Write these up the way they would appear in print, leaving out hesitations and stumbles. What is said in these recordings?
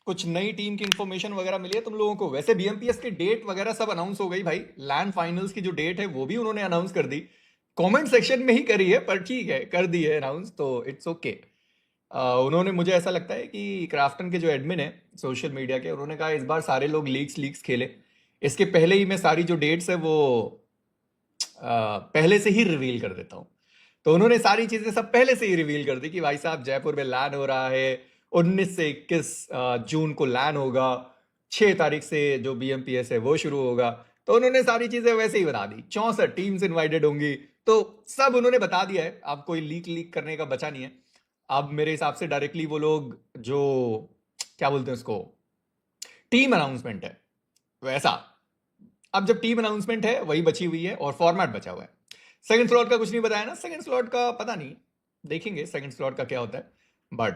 कुछ नई टीम की इंफॉर्मेशन वगैरह मिली है तुम लोगों को? वैसे बीएमपीएस की डेट वगैरह सब अनाउंस हो गई भाई। लैंड फाइनल्स की जो डेट है वो भी उन्होंने अनाउंस कर दी। कमेंट सेक्शन में ही करी है पर ठीक है, कर दी है अनाउंस तो इट्स ओके। उन्होंने, मुझे ऐसा लगता है कि क्राफ्टन के जो एडमिन है सोशल मीडिया के, उन्होंने कहा इस बार सारे लोग लीक्स लीक्स खेले। इसके पहले ही मैं सारी जो डेट्स है वो पहले से ही रिवील कर देता हूँ। तो उन्होंने सारी चीजें सब पहले से ही रिवील कर दी कि भाई साहब जयपुर में लैन हो रहा है, 19 से 21 जून को लैन होगा, 6 तारीख से जो बीएमपीएस है वो शुरू होगा। तो उन्होंने सारी चीजें वैसे ही बता दी, 64 टीम्स इनवाइटेड होंगी, तो सब उन्होंने बता दिया है। अब कोई लीक लीक करने का बचा नहीं है। अब मेरे हिसाब से डायरेक्टली वो लोग जो, क्या बोलते हैं उसको, टीम अनाउंसमेंट है वैसा। अब जब टीम अनाउंसमेंट है वही बची हुई है और फॉर्मेट बचा हुआ है। सेकंड स्लॉट का कुछ नहीं बताया ना, सेकंड स्लॉट का पता नहीं, देखेंगे सेकंड स्लॉट का क्या होता है। बट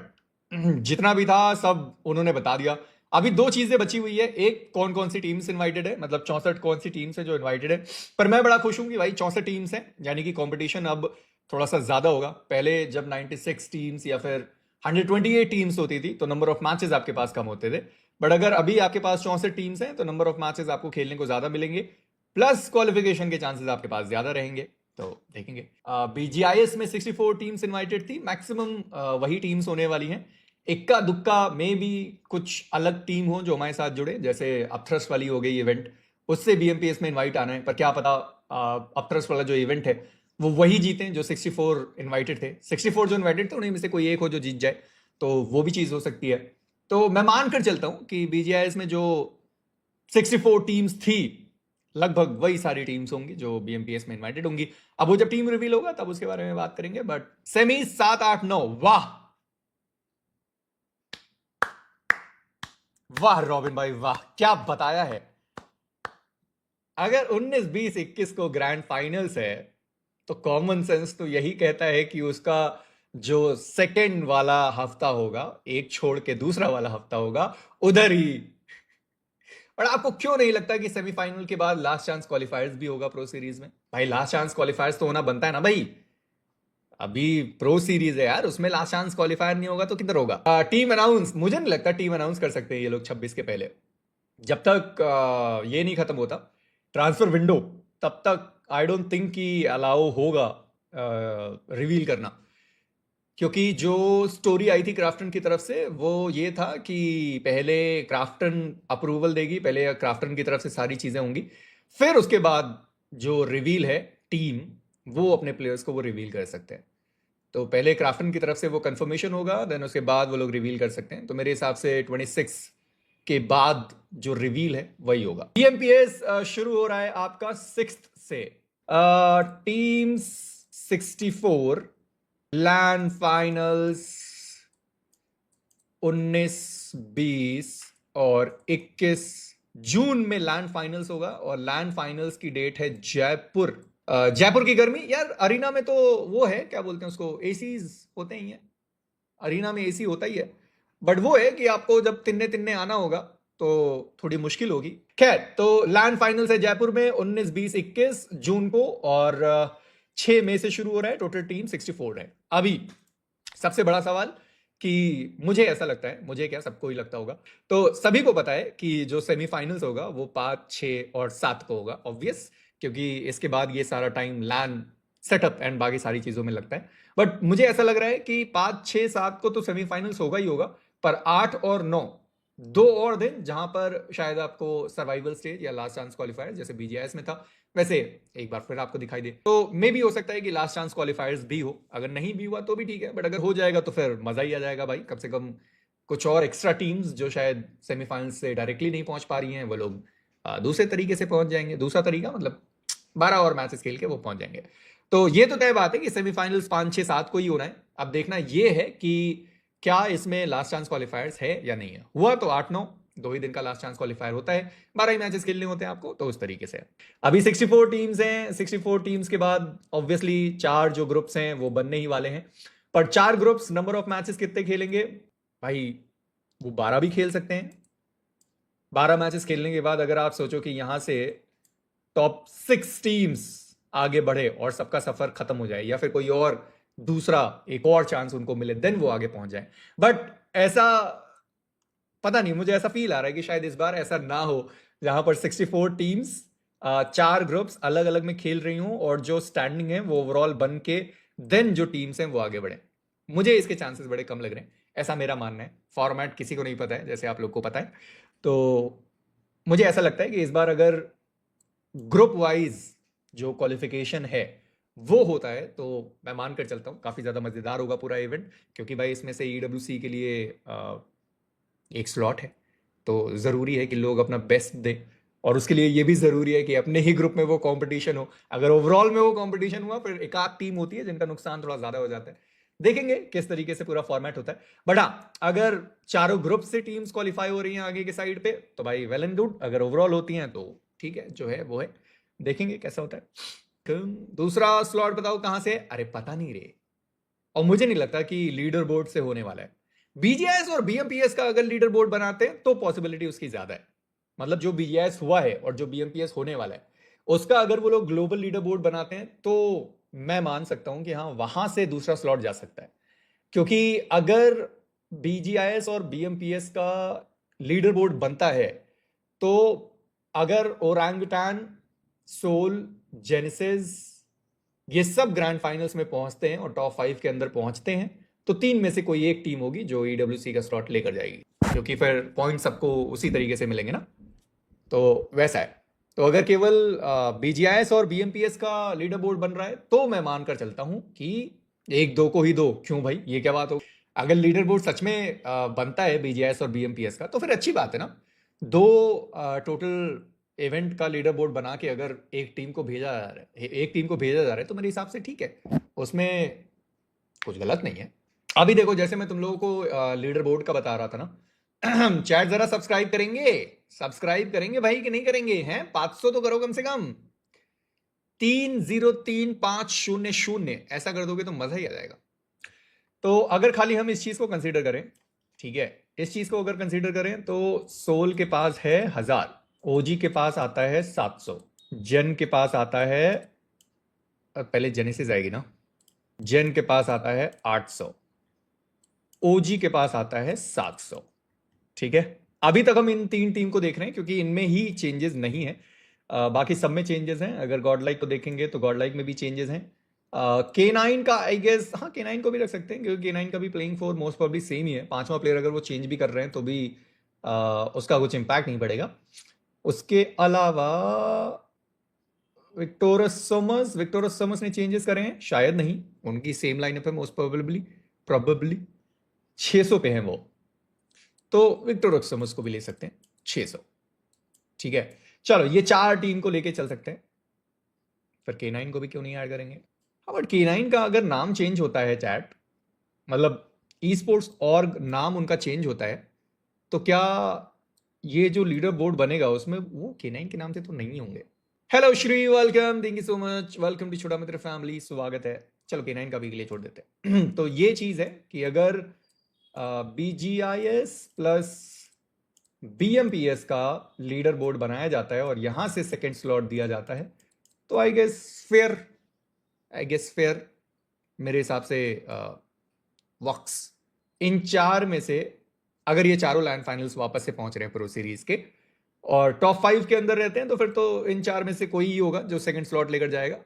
जितना भी था सब उन्होंने बता दिया। अभी दो चीजें बची हुई है, एक कौन कौन सी टीम्स इनवाइटेड है, मतलब 64 कौन सी टीम्स है जो इनवाइटेड है। पर मैं बड़ा खुश हूं कि भाई 64 टीम्स हैं, यानी कि कंपटीशन अब थोड़ा सा ज्यादा होगा। पहले जब 96 टीम्स या फिर 128 टीम्स होती थी तो नंबर ऑफ मैचेस आपके पास कम होते थे। बट अगर अभी आपके पास 64 टीम्स हैं तो नंबर ऑफ मैचेस आपको खेलने को ज्यादा मिलेंगे, प्लस क्वालिफिकेशन के चांसेस आपके पास ज्यादा रहेंगे। तो देखेंगे। बीजीआईएस में 64 टीम्स इनवाइटेड थी, मैक्सिमम वही टीम्स होने वाली हैं। इक्का दुक्का में भी कुछ अलग टीम हो जो हमारे साथ जुड़े, जैसे अपथ्रस वाली हो गई इवेंट, उससे बीएमपीएस में इनवाइट आना है। पर क्या पता अपथ्रस वाला जो इवेंट है वो वही जीते जो 64 इनवाइटेड थे। 64 जो इनवाइटेड थे उन्हीं में से कोई एक हो जो जीत जाए, तो वो भी चीज हो सकती है। तो मैं मान कर चलता हूं कि बीजीआईएस में जो 64 टीम्स थी लगभग वही सारी टीम्स होंगी जो बीएमपीएस में इनवाइटेड होंगी। अब वो जब टीम रिवील होगा तब उसके बारे में बात करेंगे। बट सेमी 7 8 9, वाह वाह रॉबिन भाई वाह, क्या बताया है। अगर 19 20 21 को ग्रैंड फाइनल्स है तो कॉमन सेंस तो यही कहता है कि उसका जो सेकंड वाला हफ्ता होगा, एक छोड़ के दूसरा वाला हफ्ता होगा, उधर ही। और आपको क्यों नहीं लगता कि सेमीफाइनल के बाद लास्ट चांस क्वालिफायर्स भी होगा प्रो सीरीज में? भाई लास्ट चांस क्वालिफायर्स तो होना बनता है ना भाई। अभी प्रो सीरीज है यार, उसमें लास्ट चांस क्वालिफायर नहीं होगा तो किधर होगा? टीम अनाउंस, मुझे नहीं लगता टीम अनाउंस कर सकते हैं ये लोग 26 के पहले। जब तक ये नहीं खत्म होता ट्रांसफर विंडो, तब तक आई डोंट थिंक कि अलाउ होगा रिवील करना। क्योंकि जो स्टोरी आई थी क्राफ्टन की तरफ से वो ये था कि पहले क्राफ्टन अप्रूवल देगी, पहले क्राफ्टन की तरफ से सारी चीजें होंगी, फिर उसके बाद जो रिवील है टीम, वो अपने प्लेयर्स को वो रिवील कर सकते हैं। तो पहले क्राफ्टन की तरफ से वो कंफर्मेशन होगा, देन उसके बाद वो लोग रिवील कर सकते हैं। तो मेरे हिसाब से 26 के बाद जो रिवील है वही होगा। टीएमपीएस शुरू हो रहा है आपका 6 से। टीम्स 64, लैंड फाइनल्स 19 20 और 21 जून में लैंड फाइनल्स होगा। और लैंड फाइनल्स की डेट है जयपुर। जयपुर की गर्मी यार, अरीना में तो वो है, क्या बोलते हैं उसको, एसीज होते ही हैं, अरीना में एसी होता ही है। बट वो है कि आपको जब तिन्ने तिन्ने आना होगा तो थोड़ी मुश्किल होगी। खैर, तो लैंड फाइनल्स है जयपुर में 19 20 21 जून को, और 6 मई से शुरू हो रहा है। टोटल टीम 64 है। अभी सबसे बड़ा सवाल कि मुझे ऐसा लगता है, मुझे क्या सबको ही लगता होगा, तो सभी को पता है कि जो सेमीफाइनल्स होगा वो 5 6 और 7 को होगा, ऑब्वियस, क्योंकि इसके बाद ये सारा टाइम लैन सेटअप एंड बाकी सारी चीजों में लगता है। बट मुझे ऐसा लग रहा है कि 5 6 7 को तो सेमीफाइनल्स होगा ही होगा, पर 8 और 9 दो और दिन जहां पर शायद आपको सर्वाइवल स्टेज या लास्ट चांस क्वालिफायर जैसे बीजीआईएस में था वैसे एक बार फिर आपको दिखाई दे। तो मे भी हो सकता है कि लास्ट चांस क्वालिफायर्स भी हो, अगर नहीं भी हुआ तो भी ठीक है, बट अगर हो जाएगा तो फिर मजा ही आ जाएगा भाई। कम से कम कुछ और एक्स्ट्रा टीम्स जो शायद सेमीफाइनल से डायरेक्टली नहीं पहुंच पा रही हैं वो लोग दूसरे तरीके से पहुंच जाएंगे। दूसरा तरीका मतलब 12 और मैचेस खेल के वो पहुंच जाएंगे। तो ये तो तय बात है कि सेमीफाइनल्स 5 6 7 को ही होना है। अब देखना ये है कि क्या इसमें लास्ट चांस क्वालिफायर्स है या नहीं है। हुआ तो 8 9 दो ही दिन का लास्ट चांस क्वालिफायर होता है, 12 ही मैचेस खेलने होते हैं आपको, तो उस तरीके से। अभी 64 टीम्स हैं, 64 टीम्स के बाद ऑब्वियसली 4 जो ग्रुप्स हैं वो बनने ही वाले हैं। पर 4 ग्रुप्स नंबर ऑफ मैचेस कितने खेलेंगे भाई? वो 12 भी खेल सकते हैं। 12 मैचेस खेलने के बाद अगर आप सोचो कि यहां से टॉप 6 टीम्स आगे बढ़े और सबका सफर खत्म हो जाए, या फिर कोई और दूसरा एक और चांस उनको मिले, देन वो आगे पहुंच जाए। बट ऐसा पता नहीं, मुझे ऐसा फील आ रहा है कि शायद इस बार ऐसा ना हो जहां पर 64 टीम्स 4 ग्रुप्स अलग अलग में खेल रही हूं और जो स्टैंडिंग है वो ओवरऑल बन के देन जो टीम्स हैं वो आगे बढ़े। मुझे इसके चांसेस बड़े कम लग रहे हैं, ऐसा मेरा मानना है। फॉर्मेट किसी को नहीं पता है, जैसे आप लोग को पता है। तो मुझे ऐसा लगता है कि इस बार अगर ग्रुप वाइज जो क्वालिफिकेशन है वो होता है तो मैं मानकर चलता हूँ काफ़ी ज़्यादा मज़ेदार होगा पूरा इवेंट, क्योंकि भाई इसमें से EWC के लिए एक स्लॉट है, तो ज़रूरी है कि लोग अपना बेस्ट दें, और उसके लिए ये भी ज़रूरी है कि अपने ही ग्रुप में वो कंपटीशन हो। अगर ओवरऑल में वो कंपटीशन हुआ फिर एक आध टीम होती है जिनका नुकसान थोड़ा ज़्यादा हो जाता है। देखेंगे किस तरीके से पूरा फॉर्मेट होता है। बट हाँ, अगर चारों ग्रुप से टीम्स क्वालिफाई हो रही हैं आगे के साइड पे तो भाई वेल एंड गुड, अगर ओवरऑल होती हैं तो ठीक है, जो है वो है, देखेंगे कैसा होता है। दूसरा स्लॉट बताओ कहां से? अरे पता नहीं रे, और मुझे नहीं लगता कि लीडर बोर्ड से होने वाला है। BGIS और BMPS का अगर लीडर बोर्ड बनाते हैं तो पॉसिबिलिटी उसकी ज्यादा है। मतलब जो BGIS हुआ है और जो BMPS होने वाला है उसका अगर वो लोग ग्लोबल लीडर बोर्ड बनाते हैं तो मैं मान सकता हूं कि हाँ, वहां से दूसरा स्लॉट जा सकता है। क्योंकि अगर BGIS और BMPS का लीडर बोर्ड बनता है तो अगर ओरंगुटान, सोल, जेनेसिस ये सब ग्रैंड फाइनल्स में पहुंचते हैं और टॉप 5 के अंदर पहुंचते हैं तो 3 में से कोई एक टीम होगी जो EWC का स्लॉट लेकर जाएगी, क्योंकि फिर पॉइंट सबको उसी तरीके से मिलेंगे ना। तो वैसा है। तो अगर केवल BGIS और BMPS का लीडर बोर्ड बन रहा है तो मैं मानकर चलता हूं कि 1-2 को ही दो, क्यों भाई, ये क्या बात हो। अगर लीडर बोर्ड सच में बनता है BGIS और BMPS का तो फिर अच्छी बात है ना। 2 टोटल इवेंट का लीडर बोर्ड बना के अगर एक टीम को भेजा जा रहा है, एक टीम को भेजा जा रहा है तो मेरे हिसाब से ठीक है, उसमें कुछ गलत नहीं है। अभी देखो, जैसे मैं तुम लोगों को लीडर बोर्ड का बता रहा था ना, चैट जरा सब्सक्राइब करेंगे भाई कि नहीं करेंगे? हैं 500 तो करो कम से कम। 303500 ऐसा कर दोगे तो मजा ही आ जाएगा। तो अगर खाली हम इस चीज को कंसीडर करें, ठीक है, इस चीज को अगर कंसीडर करें तो सोल के पास है 1000, OG के पास आता है 700, जेन के पास आता है, पहले जेनेसिस आएगी ना, जेन के पास आता है 800, OG के पास आता है 700। ठीक है, अभी तक हम इन 3 टीम को देख रहे हैं क्योंकि इनमें ही चेंजेस नहीं है। बाकी सब में चेंजेस हैं। अगर गॉड लाइक को देखेंगे तो गॉड लाइक में भी चेंजेस हैं। K9 का आई गेस, हाँ K9 को भी रख सकते हैं क्योंकि K9 का भी playing four most probably same ही है। 5वां प्लेयर अगर वो चेंज भी कर रहे हैं तो भी उसका कुछ इंपैक्ट नहीं पड़ेगा। उसके अलावा विक्टोरस समर्स ने चेंजेस करे हैं? शायद नहीं, उनकी सेम लाइनअप है मोस्ट प्रोबेबली 600 पे हैं वो, तो विक्टोरस समर्स को भी ले सकते हैं 600। ठीक है, चलो ये 4 टीम को लेके चल सकते हैं, फिर K9 को भी क्यों नहीं ऐड करेंगे। हाँ, बट K9 का अगर नाम चेंज होता है चैट, मतलब ई स्पोर्ट्स और नाम उनका चेंज होता है तो क्या ये जो लीडर बोर्ड बनेगा उसमें वो K9 के नाम से तो नहीं होंगे। Hello Shri, welcome, thank you so much, welcome to Chhota Mitra family, स्वागत है। चलो K9 का भी के लिए छोड़ देते हैं। तो ये चीज है कि अगर BGIS प्लस BMPS का लीडर बोर्ड बनाया जाता है और यहां से सेकंड स्लॉट दिया जाता है तो आई गेस फेयर मेरे हिसाब से वक्स इन 4 में से, अगर ये चारों लैंड फाइनल्स वापस से पहुंच रहे हैं प्रो सीरीज के और टॉप 5 के अंदर रहते हैं तो फिर तो इन 4 में से कोई ही होगा जो सेकंड स्लॉट लेकर जाएगा।